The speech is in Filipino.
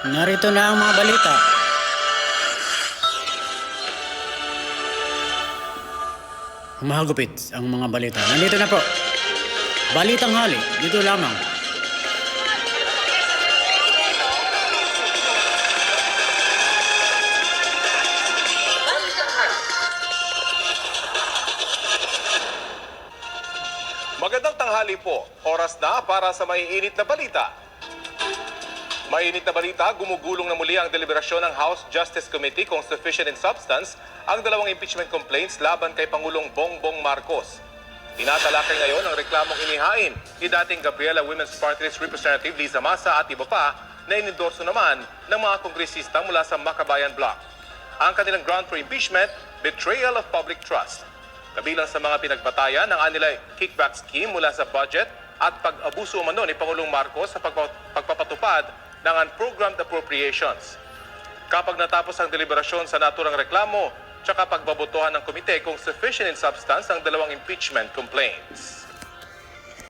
Narito na ang mga balita. Humahagupit ang mga balita. Nandito na po. Balitang hali, dito lamang. Magandang tanghali po. Oras na para sa maiinit na balita. Mainit na balita, gumugulong na muli ang deliberasyon ng House Justice Committee kung sufficient in substance ang dalawang impeachment complaints laban kay Pangulong Bongbong Marcos. Tinatalakay ngayon ang reklamong inihain ni dating Gabriela Women's Party List Representative Liza Masa at iba pa na inendorso naman ng mga kongresista mula sa Makabayan Bloc. Ang kanilang ground for impeachment, betrayal of public trust. Kabilang sa mga pinagbatayan ng anilay kickback scheme mula sa budget at pag-abuso umano ni Pangulong Marcos sa pagpapatupad ng unprogrammed appropriations. Kapag natapos ang deliberasyon sa naturang reklamo, tsaka pagbabotohan ng komite kung sufficient in substance ang dalawang impeachment complaints.